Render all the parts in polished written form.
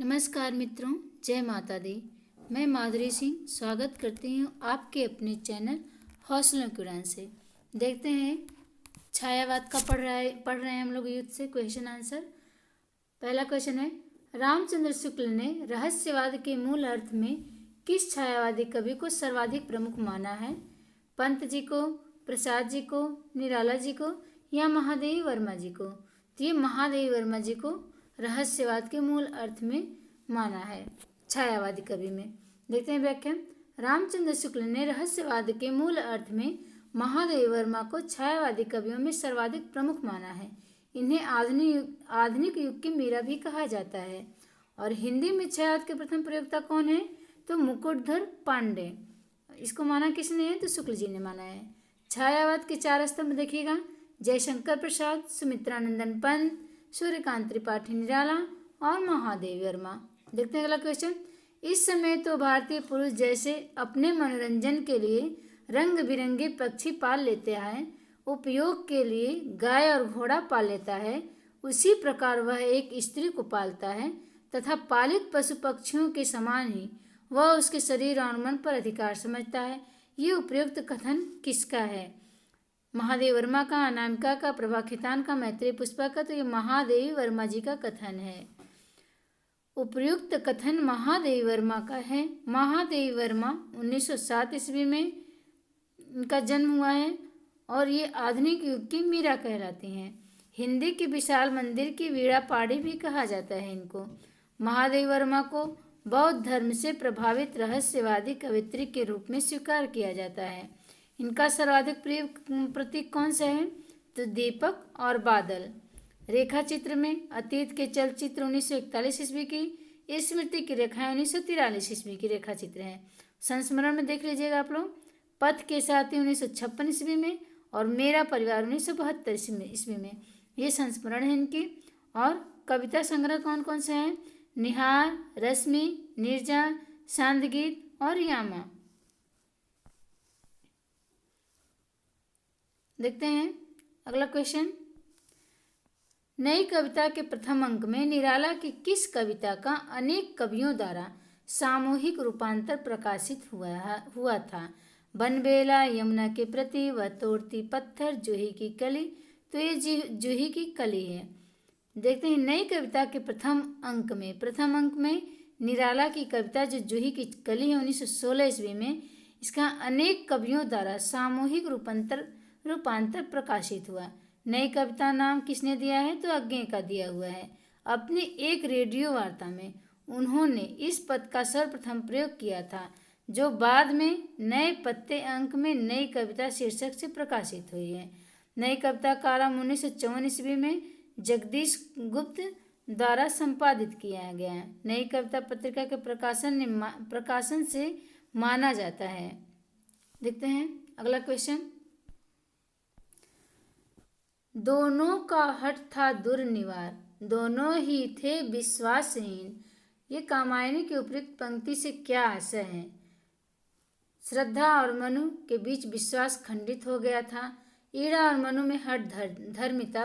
नमस्कार मित्रों, जय माता दी। मैं माधुरी सिंह स्वागत करती हूँ आपके अपने चैनल हौसलों की उड़ान से। देखते हैं छायावाद का पढ़ रहे हैं हम लोग युद्ध से क्वेश्चन आंसर। पहला क्वेश्चन है, रामचंद्र शुक्ल ने रहस्यवाद के मूल अर्थ में किस छायावादी कवि को सर्वाधिक प्रमुख माना है? पंत जी को, प्रसाद जी को, निराला जी को या महादेवी वर्मा जी को? तो ये महादेवी वर्मा जी को रहस्यवाद के मूल अर्थ में माना है छायावादी कवि में। देखते हैं व्याख्या। रामचंद्र शुक्ल ने रहस्यवाद के मूल अर्थ में महादेवी वर्मा को छायावादी कवियों में सर्वाधिक प्रमुख माना है। इन्हें आधुनिक युग की मीरा भी कहा जाता है। और हिंदी में छायावाद के प्रथम प्रयोक्ता कौन है? तो मुकुटधर पांडे। इसको माना किसने है? तो शुक्ल जी ने माना है। छायावाद के 4 स्तंभ देखिएगा, जयशंकर प्रसाद, सुमित्रानंदन पंत, सूर्यकांत त्रिपाठी निराला और महादेवी वर्मा। देखते हैं अगला क्वेश्चन। इस समय तो भारतीय पुरुष जैसे अपने मनोरंजन के लिए रंग बिरंगे पक्षी पाल लेते हैं, उपयोग के लिए गाय और घोड़ा पाल लेता है, उसी प्रकार वह एक स्त्री को पालता है तथा पालित पशु पक्षियों के समान ही वह उसके शरीर और मन पर अधिकार समझता है। ये उपयुक्त कथन किसका है? महादेवी वर्मा का, अनामिका का, प्रभा खेतान का, मैत्रेयी पुष्पा का? तो ये महादेवी वर्मा जी का कथन है। उपयुक्त कथन महादेवी वर्मा का है। महादेवी वर्मा 1907 ईस्वी में इनका जन्म हुआ है और ये आधुनिक युग की मीरा कहलाती हैं। हिंदी के विशाल मंदिर की वीणा पाड़ी भी कहा जाता है इनको। महादेवी वर्मा को बौद्ध धर्म से प्रभावित रहस्यवादी कवित्री के रूप में स्वीकार किया जाता है। इनका सर्वाधिक प्रिय प्रतीक कौन सा है? तो दीपक और बादल। रेखा चित्र में अतीत के चलचित्र 1941 ईस्वी की, स्मृति की रेखाएं 1943 ईस्वी की रेखा चित्र है। संस्मरण में देख लीजिएगा आप लोग, पथ के साथी 1956 ईस्वी में और मेरा परिवार 1972 ईस्वी में। ये संस्मरण है इनकी। और कविता संग्रह कौन कौन से हैं? निहार, रश्मि, नीरजा, सांदगीत और यामा। देखते हैं अगला क्वेश्चन। नई कविता के प्रथम अंक में निराला की किस कविता का अनेक कवियों द्वारा सामूहिक रूपांतर प्रकाशित हुआ था? बनबेला, यमुना के प्रति, वह तोड़ती पत्थर, जूही की कली। तो ये जूही की कली है। देखते हैं नई कविता के प्रथम अंक में निराला की कविता जो जूही की कली है 1916 ईस्वी में, इसका अनेक कवियों द्वारा सामूहिक रूपांतर प्रकाशित हुआ। नई कविता नाम किसने दिया है? तो अज्ञे का दिया हुआ है। अपनी एक रेडियो वार्ता में उन्होंने इस पद का सर्वप्रथम प्रयोग किया था, जो बाद में नए पत्ते अंक में नई कविता शीर्षक से प्रकाशित हुई है। नई कविता का आरंभ 1954 ईस्वी में जगदीश गुप्त द्वारा संपादित किया गया है। नई कविता पत्रिका के प्रकाशन से माना जाता है। देखते हैं अगला क्वेश्चन। दोनों का हठ था दुर्निवार, दोनों ही थे विश्वासहीन। ये कामायनी की उपयुक्त पंक्ति से क्या आशय है? श्रद्धा और मनु के बीच विश्वास खंडित हो गया था। ईड़ा और मनु में हठ धर्मिता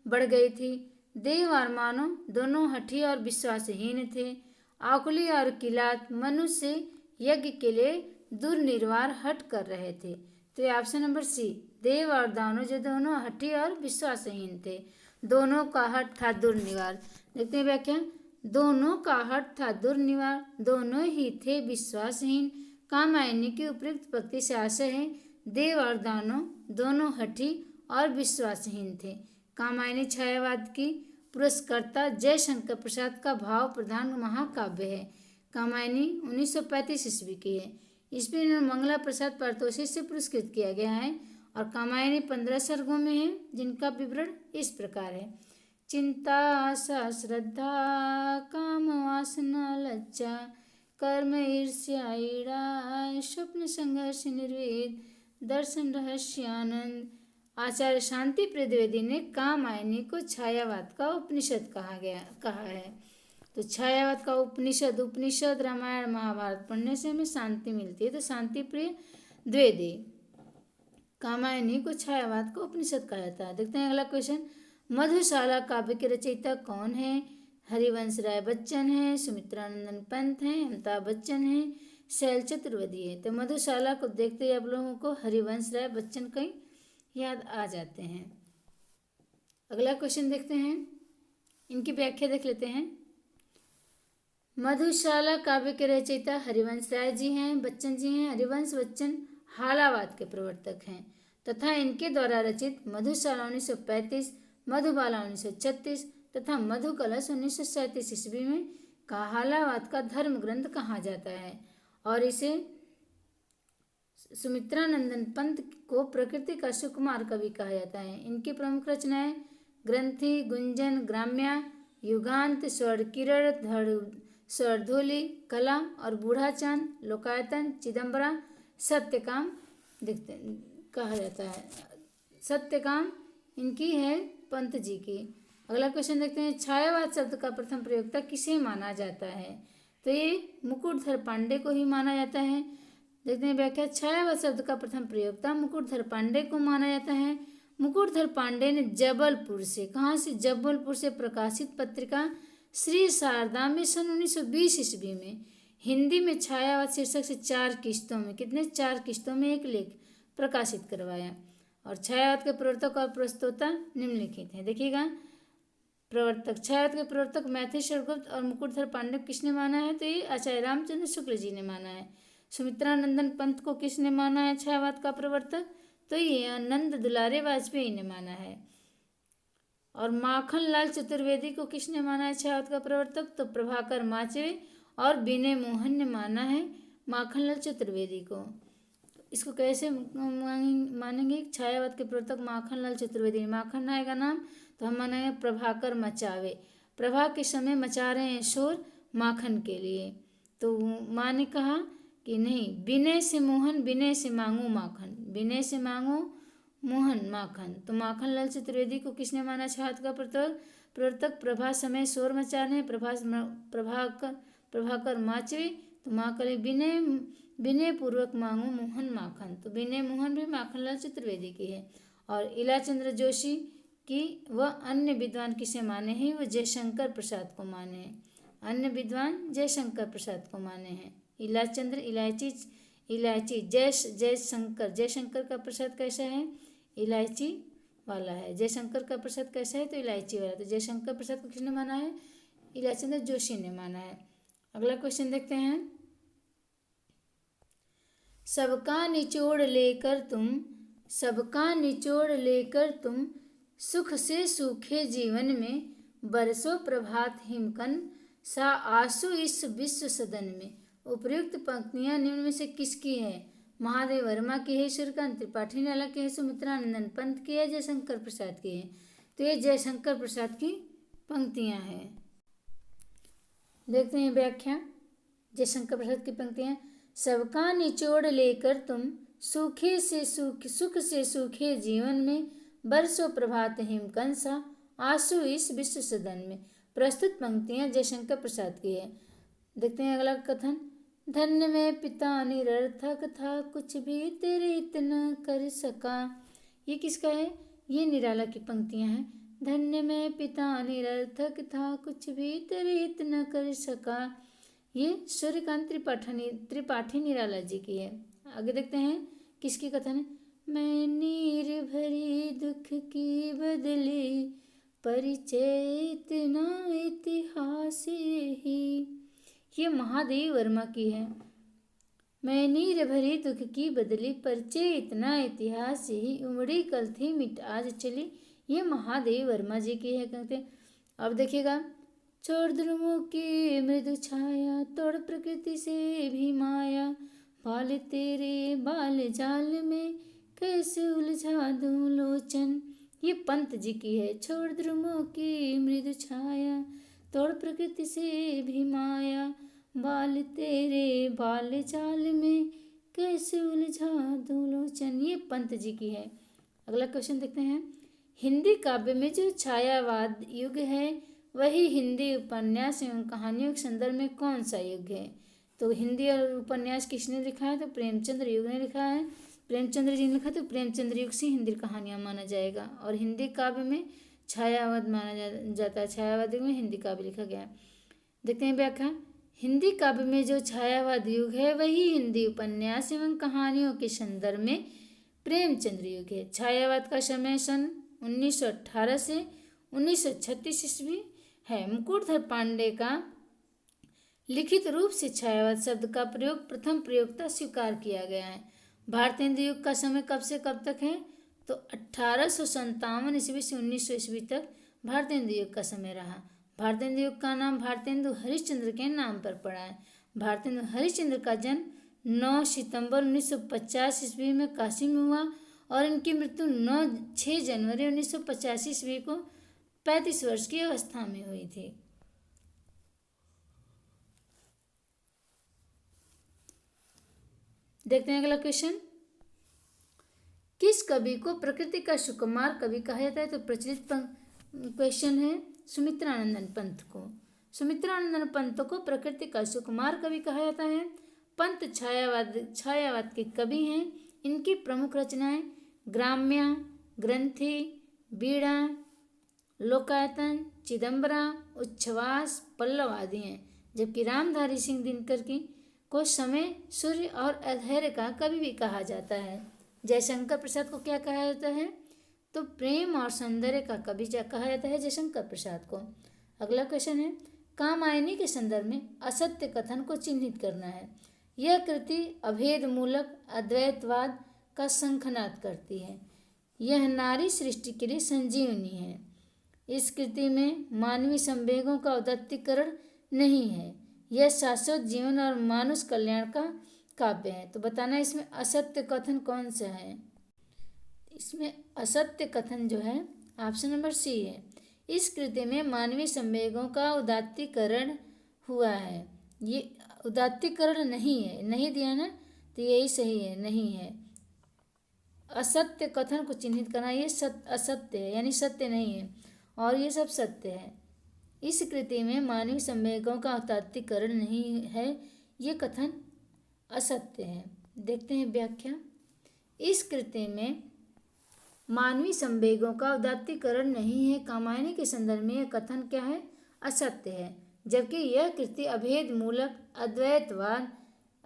बढ़ गई थी। देव और मानव दोनों हठी और विश्वासहीन थे। आकुली और किलात मनु से यज्ञ के लिए दुर्निवार हट कर रहे थे। तो ये ऑप्शन नंबर सी, देव और दानव जो दोनों हठी और विश्वासहीन थे। दोनों का हठ था दुर्निवार। देखते हैं व्याख्या। दोनों का हठ था दुर्निवार, दोनों ही थे विश्वासहीन। कामायनी की उपयुक्त पंक्ति से आशय है देव और दानव दोनों हठी और विश्वासहीन थे। कामायनी छायावाद की पुरस्कर्ता जयशंकर प्रसाद का भाव प्रधान महाकाव्य है। कामायनी 1935 ईस्वी की है। इसमें मंगला प्रसाद पारितोषिक से पुरस्कृत किया गया है। और कामायनी 15 सर्गों में है, जिनका विवरण इस प्रकार है। चिंता, आशा, श्रद्धा, काम, वासना, लज्जा, कर्म, ईर्ष्या, ईड़ा, स्वप्न, संघर्ष, निर्वेद, दर्शन, रहस्य, आनंद। आचार्य शांति द्विवेदी ने कामायनी को छायावाद का उपनिषद कहा है। तो छायावाद का उपनिषद रामायण महाभारत पढ़ने से हमें शांति मिलती है। तो शांति प्रिय द्विवेदी कामायनी को छायावाद का उपनिषद कहा जाता है। देखते हैं अगला क्वेश्चन। मधुशाला काव्य के रचयिता कौन है? हरिवंश राय बच्चन है, सुमित्रानंदन पंत हैं, अमिताभ बच्चन हैं, शैल चतुर्वेदी है। तो मधुशाला को देखते ही आप लोगों को हरिवंश राय बच्चन कई याद आ जाते हैं। अगला क्वेश्चन देखते हैं, इनकी व्याख्या देख लेते हैं। मधुशाला काव्य के रचयिता हरिवंश राय जी हैं, बच्चन जी हैं। हरिवंश बच्चन हालावाद के प्रवर्तक हैं तथा इनके द्वारा रचित मधुशाला 1935, मधुबाला 1936 तथा मधु कलश 1937 ईस्वी में का हालावाद का धर्म ग्रंथ कहा जाता है और इसे सुमित्रानंदन पंत को प्रकृति का सुकुमार कवि कहा जाता है। इनकी प्रमुख रचनाएं ग्रंथि, गुंजन, ग्राम्या, युगांत, स्वर्णकिरण, स्वर्धोली, कला और बूढ़ा चांद, लोकायतन, चिदम्बरा, सत्यकाम कहा जाता है। सत्यकाम इनकी है पंत जी की। अगला क्वेश्चन देखते हैं, छायावाद शब्द का प्रथम प्रयोक्ता किसे माना जाता है? तो ये मुकुटधर पांडे को ही माना जाता है। देखते हैं व्याख्या। छायावाद शब्द का प्रथम प्रयोक्ता मुकुटधर पांडे को माना जाता है। मुकुटधर पांडे ने जबलपुर से, कहाँ से? जबलपुर से प्रकाशित पत्रिका श्री शारदा में सन 1920 ईस्वी में हिंदी में छायावाद शीर्षक से 4 किस्तों में, कितने? 4 किस्तों में एक लेख प्रकाशित करवाया। और छायावाद के प्रवर्तक और प्रस्तोता निम्नलिखित हैं। देखिएगा, प्रवर्तक, छायावाद के प्रवर्तक मैथिली शरदगुप्त और मुकुटधर पांडे किसने माना है? तो ये आचार्य रामचंद्र शुक्ल जी ने माना है। सुमित्रानंदन पंत को किसने माना है छायावाद का प्रवर्तक? तो ये नंद दुलारे वाजपेयी ने माना है। और माखनलाल चतुर्वेदी को किसने माना है छायावाद का प्रवर्तक? तो प्रभाकर माचवे और विनय मोहन ने माना है माखनलाल चतुर्वेदी को। इसको कैसे मानेंगे? छायावाद के प्रवर्तक माखनलाल चतुर्वेदी। माखन आएगा नाम तो हम मानेंगे प्रभाकर मचावे। प्रभा के समय मचा रहे हैं शोर माखन के लिए, तो माँ ने कहा कि नहीं, विनय से मोहन, विनय से मांगो माखन, विनय से मांगो मोहन माखन। तो माखनलाल चतुर्वेदी को किसने माना छायावाद का प्रवर्तक? प्रभा समय शोर मचा रहे हैं, प्रभाकर माचवे। तो माँ कले विनय पूर्वक मांगो मोहन माखन। तो विनय मोहन भी माखनलाल चतुर्वेदी की है। और इलाचंद्र जोशी की वह अन्य विद्वान किसे माने हैं? वह जयशंकर प्रसाद को माने हैं। अन्य विद्वान जयशंकर प्रसाद को माने हैं। इलाचंद्र इलायची जयशंकर का प्रसाद कैसा है? इलायची वाला है। जयशंकर का प्रसाद कैसा है? तो इलायची वाला। तो जयशंकर प्रसाद को किसने माना है? इलाचंद्र जोशी ने माना है। अगला क्वेश्चन देखते हैं, सबका निचोड़ लेकर तुम सुख से सूखे जीवन में, बरसों प्रभात हिमकन सा आंसू इस विश्व सदन में। उपर्युक्त पंक्तियां निम्न में से किसकी है? महादेव वर्मा की है, सूर्यकांत त्रिपाठी निराला की है, सुमित्रानंदन पंत की है, जयशंकर प्रसाद की है। तो ये जयशंकर प्रसाद की पंक्तियां हैं। देखते हैं व्याख्या। जयशंकर प्रसाद की पंक्तियां, सबका निचोड़ लेकर तुम सुख से सूखे जीवन में, बरसों प्रभात हिमकन सा आंसू इस विश्व सदन में। प्रस्तुत पंक्तियां जयशंकर प्रसाद की है। देखते हैं अगला कथन, धन्य में पिता निरर्थक था, कुछ भी तेरे हित न कर सका। ये किसका है? ये निराला की पंक्तियां हैं। धन्य में पिता निरर्थक था, कुछ भी तेरे हित न कर सका। ये सूर्यकांत त्रिपाठी निराला जी की है। आगे देखते हैं किसकी कथन है, मैं नीर भरी दुख की बदली, परिचय इतना इतिहास ही। ये महादेव वर्मा की है। मैं नीर भरी दुख की बदली, परिचय इतना इतिहास ही, उमड़ी कल थी मिट आज चली। ये महादेव वर्मा जी की है। कहते हैं अब देखिएगा, छोड़ ध्रुवों की मृदु छाया, तोड़ प्रकृति से भी माया, बाल तेरे बाल जाल में कैसे उलझा दूं लोचन। ये पंत जी की है। छोड़ ध्रुवों की मृदु छाया, तोड़ प्रकृति से भी माया, बाल तेरे बाल जाल में कैसे उलझा दूं लोचन। ये पंत जी की है। अगला क्वेश्चन देखते हैं, हिंदी काव्य में जो छायावाद युग है वही हिंदी उपन्यास एवं कहानियों के संदर्भ में कौन सा युग है? तो हिंदी और उपन्यास किसने लिखा है? तो प्रेमचंद्र युग ने लिखा है। प्रेमचंद्र जी ने लिखा, तो प्रेमचंद्र युग से हिंदी कहानियाँ माना जाएगा। और हिंदी काव्य में छायावाद माना जाता है। छायावाद में हिंदी काव्य लिखा गया है। देखते हैं व्याख्या। हिंदी काव्य में जो छायावाद युग है वही हिंदी उपन्यास एवं कहानियों के संदर्भ में प्रेमचंद्र युग है। छायावाद का समय सन 1918 से 1936 ईस्वी है। मुकुटधर पांडे का लिखित रूप से छायावाद शब्द का प्रयोग प्रथम प्रयोक्ता स्वीकार किया गया है। भारतीय हिंदी युग का समय कब से कब तक है? तो 1857 ईस्वी से 1900 ईस्वी तक भारतीय हिंदी युग का समय रहा। भारतीय हिंदू युग का नाम भारतेंदु हरिश्चंद्र के नाम पर पड़ा है। भारतेंदु हरिश्चंद्र का जन्म 9 सितंबर 1950 ईस्वी में काशी में हुआ और इनकी मृत्यु 6 जनवरी 1985 ईस्वी को 35 वर्ष की अवस्था में हुई थी। देखते हैं अगला क्वेश्चन। किस कवि को प्रकृति का सुकुमार कवि कहा जाता है? तो प्रचलित क्वेश्चन है सुमित्रानंदन पंत को। सुमित्रानंदन पंत को प्रकृति का सुकुमार कवि कहा जाता है। पंत छायावाद के कवि हैं। इनकी प्रमुख रचनाएं ग्राम्या, ग्रंथि, बीड़ा, लोकायतन, चिदंबरा, उच्छ्वास, पल्लव आदि हैं। जबकि रामधारी सिंह दिनकर को समय, सूर्य और अधैर्य का कवि भी कहा जाता है। जयशंकर प्रसाद को क्या कहा जाता है? तो प्रेम और सौंदर्य का कवि कहा जाता है जयशंकर प्रसाद को। अगला क्वेश्चन है कामायनी के संदर्भ में असत्य कथन को चिन्हित करना है। यह कृति अभेद मूलक अद्वैतवाद का शंखनाद करती है। यह नारी सृष्टि के लिए संजीवनी है। इस कृति में मानवीय संवेगों का उदात्तीकरण नहीं है। यह शाश्वत जीवन और मानुष कल्याण का काव्य है। तो बताना इसमें असत्य कथन कौन सा है? इसमें असत्य कथन जो है ऑप्शन नंबर सी है। इस कृति में मानवीय संवेगों का उदात्तीकरण हुआ है। ये उदात्तीकरण नहीं है, नहीं दिया ना, तो यही सही है, नहीं है। असत्य कथन को चिन्हित करना, ये असत्य है यानी सत्य नहीं है और ये सब सत्य है। इस कृति में मानवीय संवेगों का उदात्तीकरण नहीं है, ये कथन असत्य है। देखते हैं व्याख्या। इस कृति में मानवीय संवेगों का उदात्तीकरण नहीं है, कामायनी के संदर्भ में यह कथन क्या है? असत्य है। जबकि यह कृति अभेद मूलक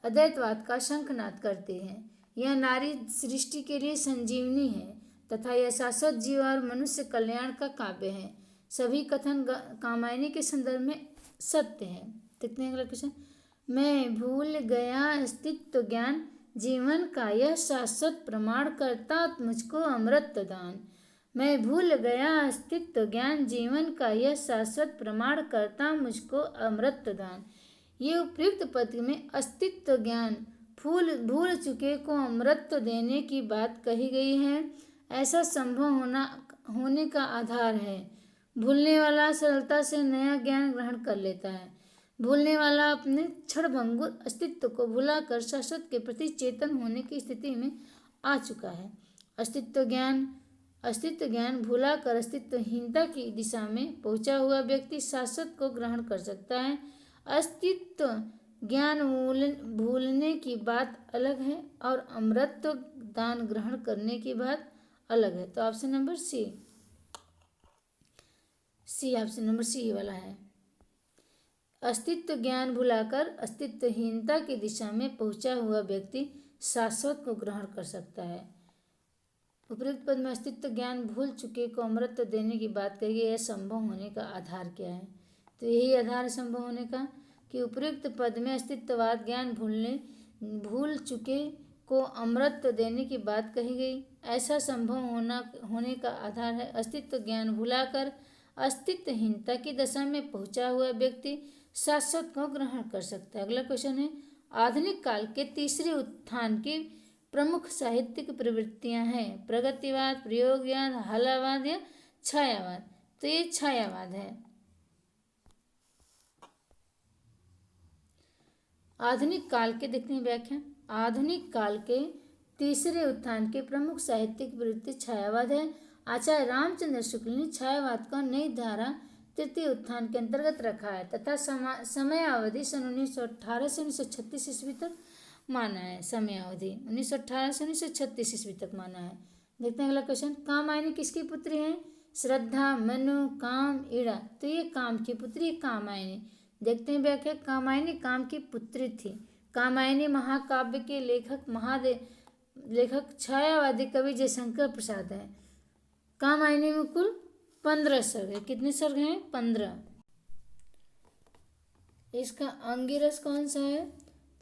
अद्वैतवाद का शंखनाद करती है। यह नारी सृष्टि के लिए संजीवनी है तथा यह शाश्वत जीव और मनुष्य कल्याण का काव्य है। सभी कथन कामायनी के संदर्भ में सत्य है। देखते हैं अगला क्वेश्चन। मैं भूल गया अस्तित्व ज्ञान जीवन का यह शाश्वत प्रमाण करता मुझको अमृत दान। मैं भूल गया अस्तित्व ज्ञान जीवन का यह शाश्वत प्रमाण करता मुझको अमृत दान। ये उपयुक्त पद में अस्तित्व ज्ञान भूल चुके को अमृत देने की बात कही गई है। ऐसा संभव होने का आधार है। भूलने वाला सरलता से नया ज्ञान ग्रहण कर लेता है। भूलने वाला अपने क्षणभंगुर अस्तित्व को भुलाकर शाश्वत के प्रति चेतन होने की स्थिति में आ चुका है। अस्तित्व ज्ञान भुलाकर अस्तित्वहीनता की दिशा में पहुंचा हुआ व्यक्ति शाश्वत को ग्रहण कर सकता है। अस्तित्व ज्ञान भूलने की बात अलग है और अमृतत्व दान ग्रहण करने की बात अलग है। तो option number C option number C वाला है। अस्तित्व ज्ञान भुलाकर अस्तित्वहीनता की दिशा में पहुंचा हुआ व्यक्ति शाश्वत को ग्रहण कर सकता है। उपयुक्त पद में अस्तित्व ज्ञान भूल चुके को अमृत देने की बात कही गई है। संभव होने का आधार क्या है? तो यही आधार संभव होने का कि उपयुक्त पद में अस्तित्ववाद ज्ञान भूल चुके को अमृत देने की बात कही गई। ऐसा संभव होने का आधार है अस्तित्व ज्ञान भुलाकर अस्तित्वहीनता की दशा में पहुंचा हुआ व्यक्ति शाश्वत को ग्रहण कर सकता है। अगला क्वेश्चन है आधुनिक काल के तीसरे उत्थान की प्रमुख साहित्यिक प्रवृत्तियां हैं प्रगतिवाद, प्रयोगवाद, हालावाद या छायावाद। तो ये छायावाद है। आधुनिक काल के देखते हैं व्याख्या। आधुनिक काल के तीसरे उत्थान के प्रमुख साहित्यिक प्रवृत्ति छायावाद है। आचार्य रामचंद्र शुक्ल ने छायावाद को नई धारा तृतीय उत्थान के अंतर्गत रखा है तथा समय अवधि सन 1918 से 1936 ईस्वी तक माना है। समय अवधि 1918 से 1936 ईस्वी तक माना है। देखते हैं अगला क्वेश्चन। कामायनी किसकी पुत्री है? श्रद्धा, मनु, काम, इड़ा। तो ये काम की पुत्री कामायनी। देखते हैं व्याख्या। कामायनी काम की पुत्री थी। कामायनी महाकाव्य के लेखक छायावादी कवि जयशंकर प्रसाद है। कामायनी में कुल 15 सर्ग है। कितने सर्ग हैं? 15। इसका अंगिरस कौन सा है?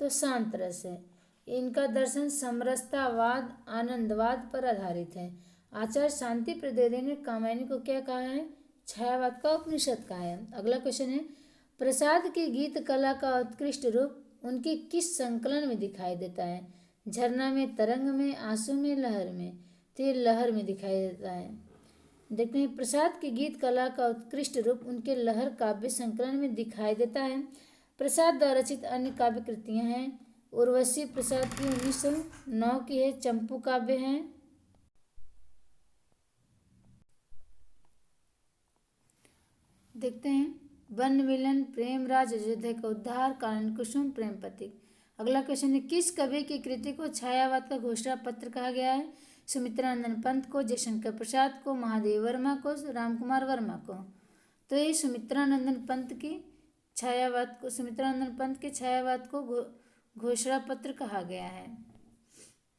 तो शांत रस है। इनका दर्शन समरसतावाद, आनंदवाद पर आधारित है। आचार्य शांति प्रद्योतनी ने कामायनी को क्या कहा है? छायावाद का उपनिषद कहा है। अगला क्वेश्चन है, प्रसाद की गीत कला का उत्कृष्ट रूप उनके किस संकलन में दिखाई देता है? झरना में, तरंग में, आंसू में, लहर में। तो ये लहर में दिखाई देता है। देखते हैं, प्रसाद की गीत कला का उत्कृष्ट रूप उनके लहर काव्य संकलन में दिखाई देता है। प्रसाद द्वारा रचित अन्य काव्य कृतियाँ हैं। उर्वशी प्रसाद की 1909 की है, चंपू काव्य है। देखते हैं, वन मिलन, प्रेमराज, अयोध्या का उद्धार, कानन कुसुम, प्रेम पथिक। अगला क्वेश्चन है, किस कवि की कृति को छायावाद का घोषणा पत्र कहा गया है? सुमित्रानंदन पंत को, जयशंकर प्रसाद को, महादेव वर्मा को, रामकुमार वर्मा को। तो ये सुमित्रानंदन पंत के छायावाद को घोषणा पत्र कहा गया है।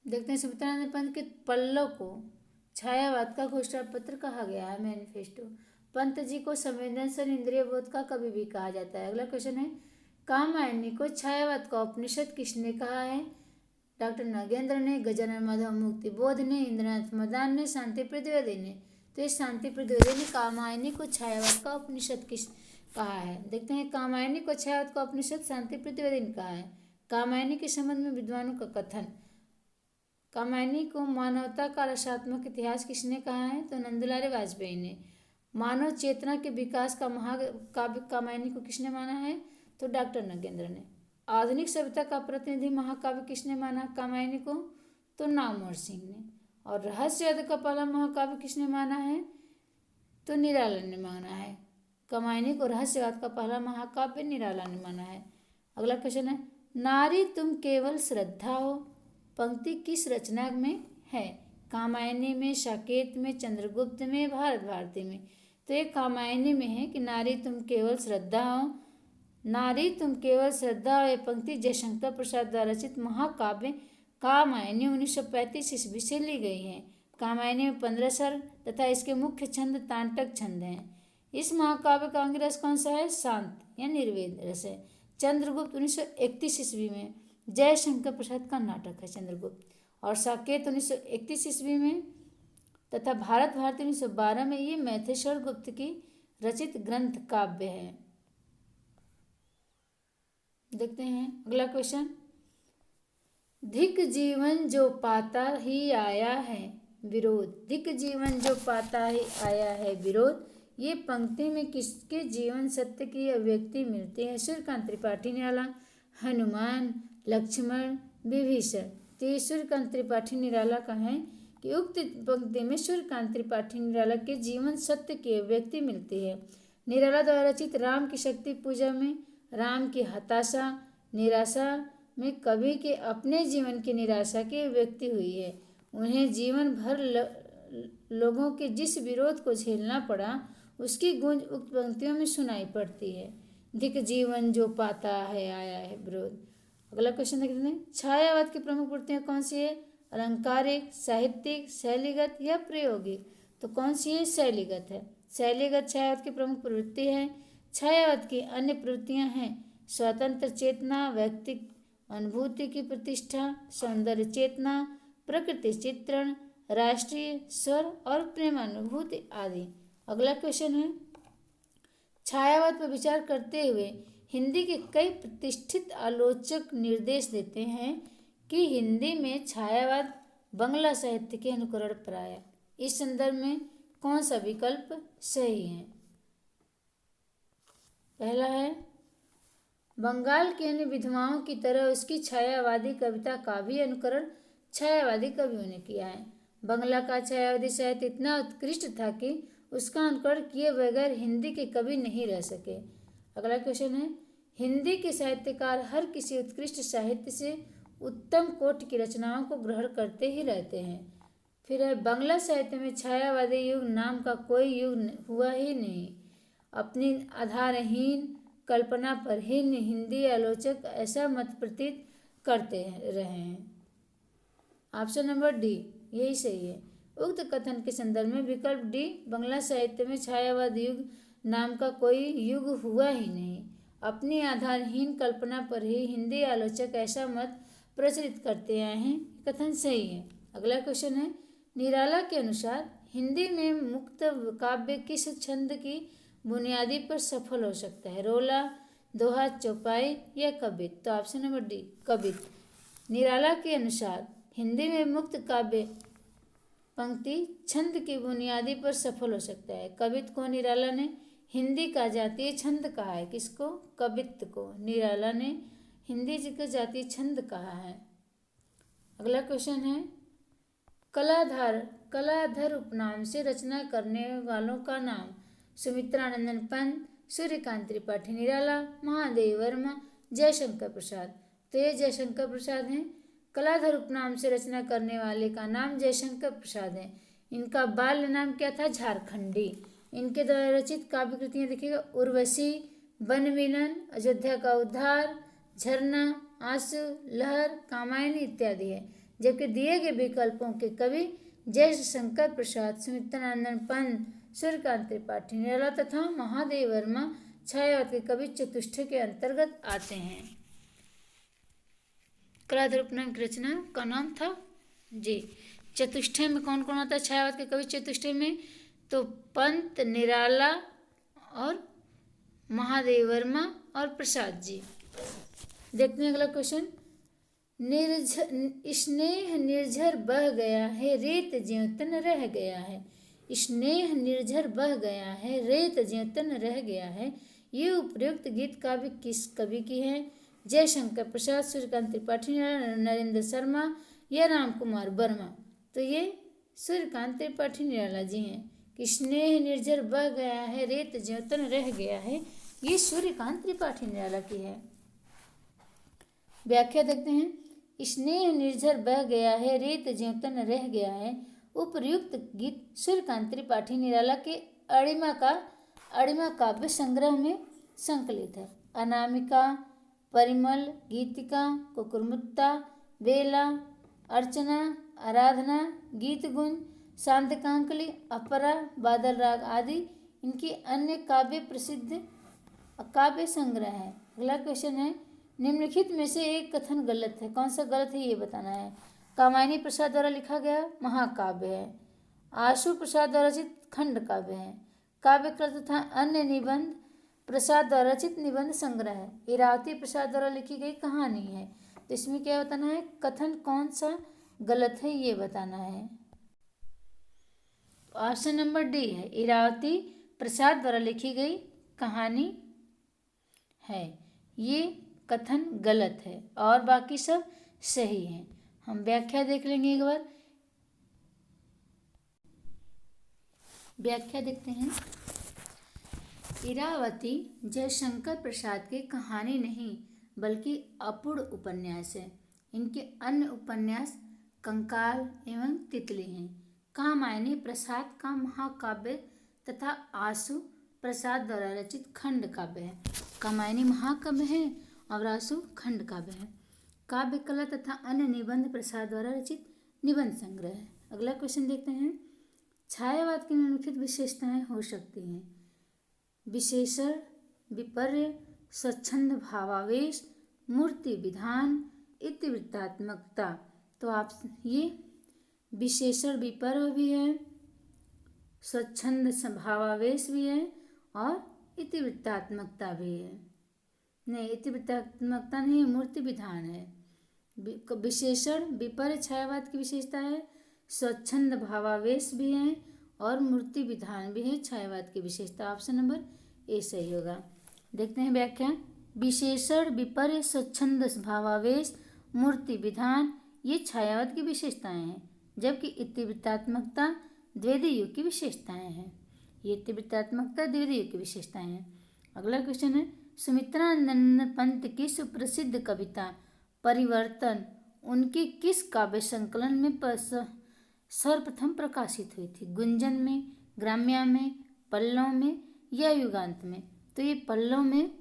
देखते हैं, सुमित्रानंदन पंत के पल्लव को छायावाद का घोषणा पत्र कहा गया है, मैनिफेस्टो। पंत जी को संवेदनशील इंद्रिय बोध का कवि भी कहा जाता है। अगला क्वेश्चन है, कामायनी को छायावाद का उपनिषद किसने कहा है? डॉक्टर नागेंद्र ने, गजानन माधव मुक्ति बोध ने, इंद्रनाथ मदान ने, शांति प्रद्योतनी ने। तो ये शांति प्रद्योतनी ने कामायनी को छायावाद का उपनिषद किस कहा है? देखते हैं, कामायनी को छायावाद का उपनिषद शांति प्रद्योतनी ने कहा है। कामायनी के संबंध में विद्वानों का कथन। कामायनी को मानवता का रसात्मक इतिहास किसने कहा है? तो नंदलाल वाजपेयी ने। मानव चेतना के विकास का महाकाव्य कामायनी को किसने माना है? तो डॉक्टर नागेंद्र ने। आधुनिक सभ्यता का प्रतिनिधि महाकाव्य किसने माना कामायनी को? तो नामवर सिंह ने। और रहस्यवाद का पहला महाकाव्य किसने माना है? तो निराला ने माना है। कामायनी को रहस्यवाद का पहला महाकाव्य निराला ने माना है। अगला क्वेश्चन है, नारी तुम केवल श्रद्धा हो पंक्ति किस रचना में है? कामायनी में, साकेत में, चंद्रगुप्त में, भारत भारती में। तो ये कामायनी में है कि नारी तुम केवल श्रद्धा हो। नारी तुम केवल श्रद्धा हो, ये पंक्ति जयशंकर प्रसाद द्वारा रचित महाकाव्य कामायनी 1935 ईस्वी से ली गई है। कामायनी में 15 सर्ग तथा इसके मुख्य छंद तांटक छंद हैं। इस महाकाव्य का अंग रस कौन सा है? शांत या निर्वेद रस है। चंद्रगुप्त 1931 ईस्वी में जयशंकर प्रसाद का नाटक है चंद्रगुप्त। और साकेत 1931 ईस्वी में तथा भारत भारती 1912 में। ये मैथेश्वर गुप्त की रचित ग्रंथ काव्य है। देखते हैं अगला क्वेश्चन, धिक जीवन जो पाता ही आया है विरोध। धिक जीवन जो पाता ही आया है विरोध, ये पंक्ति में किसके जीवन सत्य की अभिव्यक्ति मिलती है? सूर्यकांत त्रिपाठी निराला, हनुमान, लक्ष्मण, विभीषण। तो सूर्यकांत त्रिपाठी निराला का है कि उक्त पंक्ति में सूर्यकांत त्रिपाठी निराला के जीवन सत्य की अभिव्यक्ति मिलती है। निराला द्वारा रचित राम की शक्ति पूजा में राम की हताशा निराशा में कवि के अपने जीवन की निराशा की अभिव्यक्ति हुई है। उन्हें जीवन भर लोगों के जिस विरोध को झेलना पड़ा उसकी गूंज उक्त पंक्तियों में सुनाई पड़ती है। धिक जीवन जो पाता है आया है विरोध। अगला क्वेश्चन देखते हैं, छायावाद की प्रमुख वृत्तियाँ कौन सी है? अलंकारिक, साहित्यिक, शैलीगत या प्रायोगिक। तो कौन सी है? शैलीगत है। शैलीगत छायावाद की प्रमुख प्रवृत्ति है। छायावाद की अन्य प्रवृत्तियाँ हैं स्वतंत्र चेतना, व्यक्ति अनुभूति की प्रतिष्ठा, सौंदर्य चेतना, प्रकृति चित्रण, राष्ट्रीय स्वर और प्रेमानुभूति आदि। अगला क्वेश्चन है, छायावाद पर विचार करते हुए हिंदी के कई प्रतिष्ठित आलोचक निर्देश देते हैं कि हिंदी में छायावाद बंगला साहित्य के अनुकरण पर आया। इस संदर्भ में कौन सा विकल्प सही है? पहला है, बंगाल की अन्य विधवाओं की तरह उसकी छायावादी कविता का भी अनुकरण छायावादी कवियों ने किया है। बंगला का छायावादी साहित्य इतना उत्कृष्ट था कि उसका अनुकरण किए बगैर हिंदी के कवि नहीं रह सके। अगला क्वेश्चन है, हिंदी के साहित्यकार हर किसी उत्कृष्ट साहित्य से उत्तम कोटि की रचनाओं को ग्रहण करते ही रहते हैं, फिर है बांग्ला साहित्य में छायावादी युग नाम का कोई युग हुआ ही नहीं। अपनी आधारहीन कल्पना पर हिंदी आलोचक ऐसा मत प्रतीत करते रहे हैं। ऑप्शन नंबर डी यही सही है। उक्त कथन के संदर्भ में विकल्प डी बांग्ला साहित्य में छायावाद युग नाम का कोई युग हुआ ही नहीं। अपनी आधारहीन कल्पना पर ही हिंदी आलोचक ऐसा मत प्रचलित करते आए हैं, कथन सही है। अगला क्वेश्चन है, निराला के अनुसार हिंदी में मुक्त काव्य किस छंद की बुनियादी पर सफल हो सकता है? रोला, दोहा, चौपाई या कवित? तो ऑप्शन नंबर डी कवित। निराला के अनुसार हिंदी में मुक्त काव्य पंक्ति छंद की बुनियादी पर सफल हो सकता है। कवित को निराला ने हिंदी का जातीय छंद कहा है। किसको? कवित्त को निराला ने हिंदी जी का जातीय छंद कहा है। अगला क्वेश्चन है, कलाधर उपनाम से रचना करने वालों का नाम? सुमित्रानंदन पंत, सूर्यकांत त्रिपाठी निराला, महादेव वर्मा, जयशंकर प्रसाद। तो ये जयशंकर प्रसाद हैं। कलाधर उपनाम से रचना करने वाले का नाम जयशंकर प्रसाद है। इनका बाल्य नाम क्या था? झारखंडी। इनके द्वारा रचित काव्य कृतियाँ देखिएगा, उर्वशी, वन मिलन, अयोध्या का उद्धार, झरना, आंसू, लहर, कामायनी इत्यादि है। जबकि दिए गए विकल्पों के कवि जयशंकर प्रसाद, सुमित्रानंदन पंत, सूर्यकांत त्रिपाठी निराला तथा महादेव वर्मा छायावाद के कवि चतुष्टय के अंतर्गत आते हैं। कलाधर उपनाम की रचना का नाम था जी। चतुष्टय में कौन कौन आता है छायावाद के कवि चतुष्टय में? तो पंत, निराला और महादेव वर्मा और प्रसाद जी। देखते हैं अगला क्वेश्चन, स्नेह निर्झर बह गया है, रेत ज्यों तन रह गया है। स्नेह निर्झर बह गया है, रेत ज्यों तन रह गया है। ये उपयुक्त गीत काव्य किस कवि की है? जयशंकर प्रसाद, सूर्यकांत त्रिपाठी, नरेंद्र शर्मा या राम कुमार वर्मा? तो ये सूर्यकांत त्रिपाठी निराला जी हैं। कि स्नेह निर्झर बह गया है, रेत ज्यों तन रह गया है, ये सूर्यकांत त्रिपाठी निराला की है। व्याख्या देखते हैं, स्नेह निर्झर बह गया है, रेत ज्यों तन रह गया है। उपर्युक्त गीत सूर्यकांत त्रिपाठी निराला के अड़िमा काव्य संग्रह में संकलित है। अनामिका, परिमल, गीतिका, कुकुरमुत्ता, बेला, अर्चना, आराधना, गीत गुंज, शांतकांकली, अपरा, बादल राग आदि इनकी अन्य प्रसिद्ध काव्य संग्रह है। अगला क्वेश्चन है, निम्नलिखित में से एक कथन गलत है। कौन सा गलत है ये बताना है। कामायनी प्रसाद द्वारा लिखा गया महाकाव्य है। आशु प्रसाद द्वारा रचित खंड काव्य है। काव्य कृत तथा अन्य निबंध प्रसाद द्वारा रचित निबंध संग्रह है। इरावती प्रसाद द्वारा लिखी गई कहानी है। तो इसमें क्या बताना है, कथन कौन सा गलत है ये बताना है। ऑप्शन नंबर डी है, इरावती प्रसाद द्वारा लिखी गई कहानी है, ये कथन गलत है और बाकी सब सही है। हम व्याख्या देख लेंगे एक बार। व्याख्या देखते हैं, इरावती जयशंकर प्रसाद की कहानी नहीं बल्कि अपूर्ण उपन्यास है। इनके अन्य उपन्यास कंकाल एवं तितली हैं। कामायनी प्रसाद का महाकाव्य तथा आशु प्रसाद द्वारा रचित खंड काव्य है। कामायनी महाकाव्य है और आशु खंड काव्य है। काव्य कला तथा अन्य निबंध प्रसाद द्वारा रचित निबंध संग्रह है। अगला क्वेश्चन देखते हैं, छायावाद की निम्नलिखित विशेषताएं हो सकती हैं। विशेषण, विपर्य, स्वच्छंद भावावेश, मूर्ति विधान, इतिवृत्तात्मकता। तो आप ये विशेषण विपर्य भी है, स्वच्छंद भावावेश भी है और इतिवृत्तात्मकता भी है। नहीं, इतिवृत्तात्मकता नहीं, मूर्ति विधान है। विशेषण विपर्य छायावाद की विशेषता है, स्वच्छंद भावावेश भी है और मूर्ति विधान भी है छायावाद की विशेषता। ऑप्शन नंबर ए सही होगा। देखते हैं व्याख्या, विशेषण विपर्य स्वच्छंद भावावेश मूर्ति विधान ये छायावाद की विशेषताएं हैं, जबकि इतिवृत्तात्मकता द्विवेदी युग की विशेषताएं हैं। ये इतिवृत्तात्मकता द्विवेदी युग की विशेषताएं हैं। अगला क्वेश्चन है, सुमित्रानंद पंत की सुप्रसिद्ध कविता परिवर्तन उनकी किस काव्य संकलन में सर्वप्रथम प्रकाशित हुई थी? गुंजन में, ग्राम्या में, पल्लव में या युगांत में? तो ये पल्लव में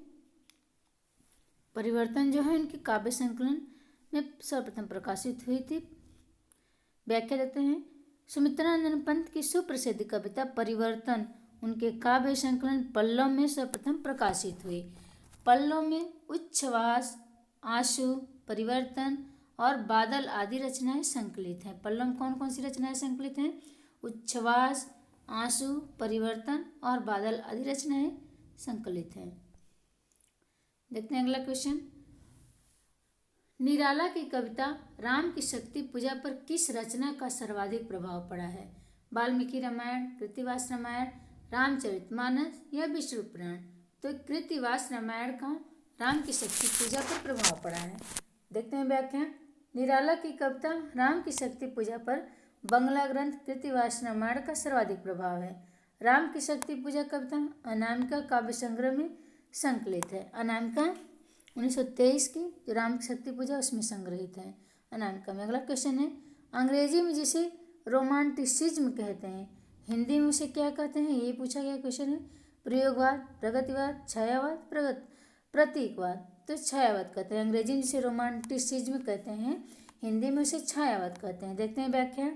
परिवर्तन जो है इनके काव्य संकलन में सर्वप्रथम प्रकाशित हुई थी। व्याख्या देते हैं। सुमित्रानंद पंत की सुप्रसिद्ध कविता परिवर्तन उनके काव्य संकलन पल्लव में सर्वप्रथम प्रकाशित हुई। पल्लव में उच्छ्वास, आंसू, परिवर्तन और बादल आदि रचनाएं संकलित हैं। पल्लव में कौन कौन सी रचनाएं संकलित हैं? उच्छ्वास, आंसू, परिवर्तन और बादल आदि रचनाएं संकलित हैं। देखते हैं अगला क्वेश्चन। निराला की कविता राम की शक्ति पूजा पर किस रचना का सर्वाधिक प्रभाव पड़ा है? वाल्मीकि रामायण, कृत्तिवास रामायण, रामचरितमानस या विष्णु पुराण? तो कृत्तिवास रामायण का राम की शक्ति पूजा पर प्रभाव पड़ा है। देखते हैं व्याख्या। निराला की कविता राम की शक्ति पूजा पर बंगला ग्रंथ कृत्तिवास रामायण का सर्वाधिक प्रभाव है। राम की शक्ति पूजा कविता अनामिका काव्य संग्रह में संकलित है। अनामिका 1923 की जो राम की शक्ति पूजा उसमें संग्रहित है अनामिका में। अगला क्वेश्चन है। अंग्रेजी में जिसे रोमांटिसिज्म कहते हैं, हिंदी में उसे क्या कहते हैं? ये पूछा गया क्वेश्चन है। प्रयोगवाद, प्रगतिवाद, छायावाद, प्रतीकवाद? तो छायावाद कहते हैं। अंग्रेजी में जिसे रोमांटिसिज्म कहते हैं, हिंदी में उसे छायावाद कहते हैं। देखते हैं व्याख्या।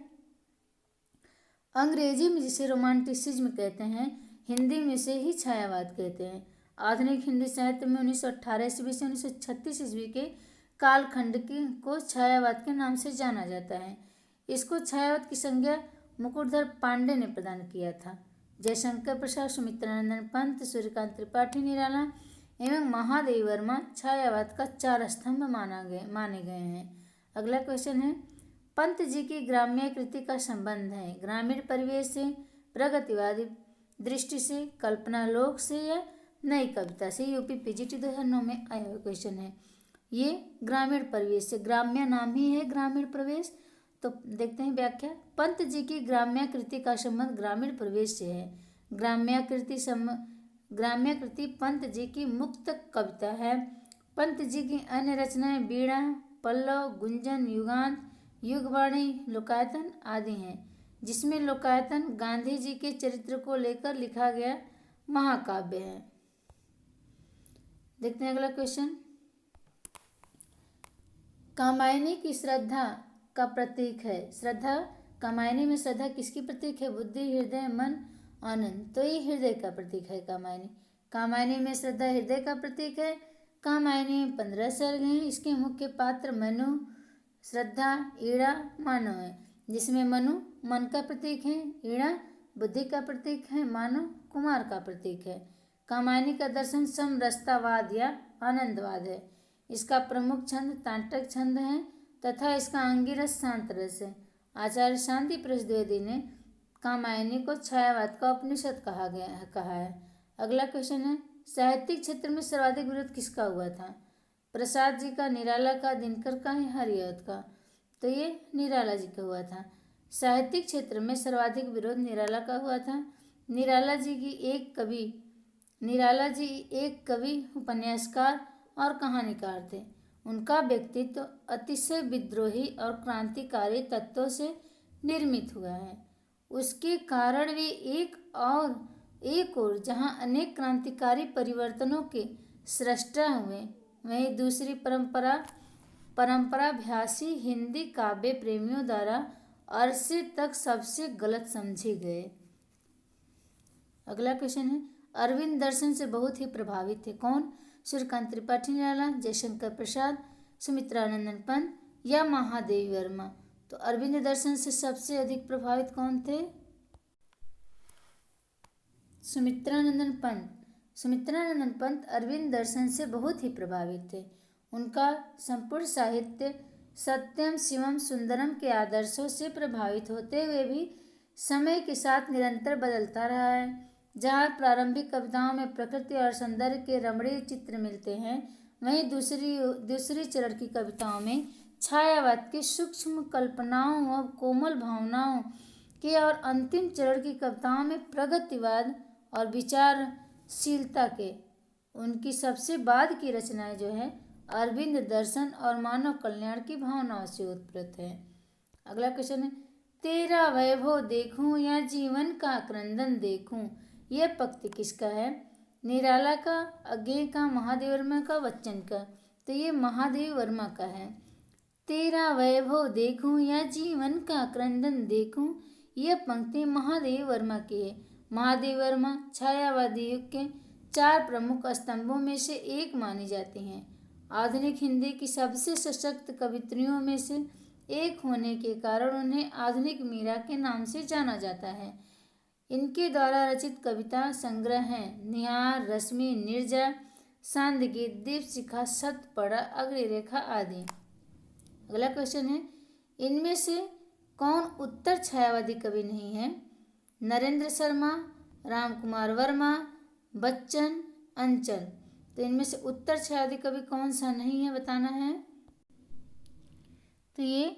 अंग्रेजी में जिसे रोमांटिसिज्म कहते हैं, हिंदी में से ही छायावाद कहते हैं। आधुनिक हिंदी साहित्य में 1918 ईस्वी से 1936 ईस्वी के कालखंड को छायावाद के नाम से जाना जाता है। इसको छायावाद की संज्ञा मुकुटधर पांडे ने प्रदान किया था। जयशंकर प्रसाद, सुमित्रानंद पंत, सूर्यकांत त्रिपाठी निराला एवं महादेवी वर्मा छायावाद का 4 स्तंभ माने गए हैं। अगला क्वेश्चन है। पंत जी की ग्राम्य कृति का संबंध है ग्रामीण परिवेश से, प्रगतिवादी दृष्टि से, कल्पना लोक से या नई कविता से? यूपी पीजीटी 2009 में आया हुआ क्वेश्चन है। ये ग्रामीण परिवेश से, ग्राम्य नाम ही है ग्रामीण प्रवेश। तो देखते हैं व्याख्या। पंत जी की ग्राम्य कृति का संबंध ग्रामीण प्रवेश से है। ग्राम्य कृति पंत जी की मुक्त कविता है। पंत जी की अन्य रचनाएं वीणा, पल्लव, गुंजन, युगांत, युगवाणी, लोकायतन आदि हैं, जिसमें लोकायतन गांधी जी के चरित्र को लेकर लिखा गया महाकाव्य है। देखते हैं अगला क्वेश्चन। कामायनी की श्रद्धा का प्रतीक है। श्रद्धा, कामायनी में श्रद्धा किसकी प्रतीक है? बुद्धि, हृदय, मन, आनंद। तो ये हृदय का प्रतीक है कामायनी। कामायनी में श्रद्धा हृदय का प्रतीक है। कामायनी में 15 सर्ग हैं। इसके मुख्य पात्र मनु, श्रद्धा, ईड़ा, मानव है, जिसमें मनु मन का प्रतीक है, ईड़ा बुद्धि का प्रतीक है, मानव कुमार का प्रतीक है। कामायनी का दर्शन समरसतावाद या आनंदवाद है। इसका प्रमुख छंद तांत्रिक छंद है तथा इसका अंगिरस शांत रस है। आचार्य शांति प्रसाद द्विवेदी ने कामायनी को छायावाद का उपनिषद कहा है। अगला क्वेश्चन है। साहित्यिक क्षेत्र में सर्वाधिक विरोध किसका हुआ था? प्रसाद जी का, निराला का, दिनकर का या हरिऔध का? तो ये निराला जी का हुआ था। साहित्यिक क्षेत्र में सर्वाधिक विरोध निराला का हुआ था। निराला जी एक कवि, उपन्यासकार और कहानीकार थे। उनका व्यक्तित्व अतिशय विद्रोही और क्रांतिकारी तत्वों से निर्मित हुआ है। उसके कारण वे एक और जहां अनेक क्रांतिकारी परिवर्तनों के सृष्टा हुए, वहीं दूसरी परंपराभ्यासी हिंदी काव्य प्रेमियों द्वारा अरसे तक सबसे गलत समझे गए। अगला क्वेश्चन है। अरविंद दर्शन से बहुत ही प्रभावित थे कौन? सूर्यकांत त्रिपाठी निराला, जयशंकर प्रसाद, सुमित्रानंद पंत या महादेवी वर्मा? तो अरविंद दर्शन से सबसे अधिक प्रभावित कौन थे? सुमित्रानंद पंत अरविंद दर्शन से बहुत ही प्रभावित थे। उनका संपूर्ण साहित्य सत्यम शिवम सुंदरम के आदर्शों से प्रभावित होते हुए भी समय के साथ निरंतर बदलता रहा है। जहाँ प्रारंभिक कविताओं में प्रकृति और सौंदर्य के रमणीय चित्र मिलते हैं, वहीं दूसरी चरण की कविताओं में छायावाद के सूक्ष्म कल्पनाओं और कोमल भावनाओं के और अंतिम चरण की कविताओं में प्रगतिवाद और विचारशीलता के उनकी सबसे बाद की रचनाएं जो है अरविंद दर्शन और मानव कल्याण की भावनाओं से उत्प्रेरित है। अगला क्वेश्चन है। तेरा वैभव देखूं या जीवन का क्रंदन देखूं। यह पंक्ति किसका है? निराला का, अज्ञेय का, महादेव वर्मा का, बच्चन का? तो ये महादेव वर्मा का है। तेरा वैभव देखूं या जीवन का क्रंदन देखूं, यह पंक्ति महादेव वर्मा की है। महादेव वर्मा छायावादी युग के 4 प्रमुख स्तंभों में से एक मानी जाती हैं। आधुनिक हिंदी की सबसे सशक्त कवित्रियों में से एक होने के कारण उन्हें आधुनिक मीरा के नाम से जाना जाता है। इनके द्वारा रचित कविता संग्रह हैं निहार, रश्मि, निर्जा, सांदगीत, दीपशिखा, शतपड़ा, अग्निरेखा आदि। अगला क्वेश्चन है, इनमें से कौन उत्तर छायावादी कवि नहीं है? नरेंद्र शर्मा, रामकुमार वर्मा, बच्चन, अंचल। तो इनमें से उत्तर छायावादी कवि कौन सा नहीं है बताना है। तो ये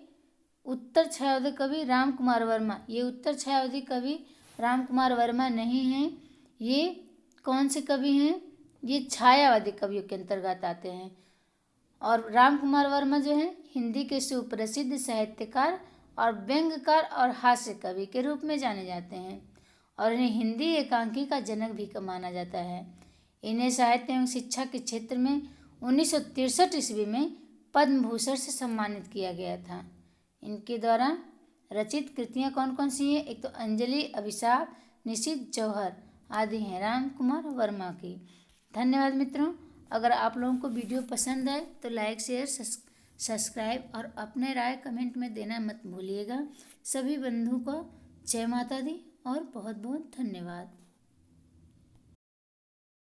उत्तर छायावादी कवि रामकुमार वर्मा, ये उत्तर छायावादी कवि रामकुमार वर्मा नहीं हैं। ये कौन से कवि हैं? ये छायावादी कवियों के अंतर्गत आते हैं। और रामकुमार वर्मा जो हैं हिंदी के सुप्रसिद्ध साहित्यकार और व्यंग्यकार और हास्य कवि के रूप में जाने जाते हैं और इन्हें हिंदी एकांकी का जनक भी माना जाता है। इन्हें साहित्य एवं शिक्षा के क्षेत्र में 1963 ईस्वी में पद्म भूषण से सम्मानित किया गया था। इनके द्वारा रचित कृतियाँ कौन कौन सी हैं? एक तो अंजलि, अभिशाप, निशीथ, जौहर आदि हैं रामकुमार वर्मा की। धन्यवाद मित्रों। अगर आप लोगों को वीडियो पसंद आए तो लाइक, शेयर, सब्सक्राइब और अपने राय कमेंट में देना मत भूलिएगा। सभी बंधु को जय माता दी और बहुत बहुत धन्यवाद।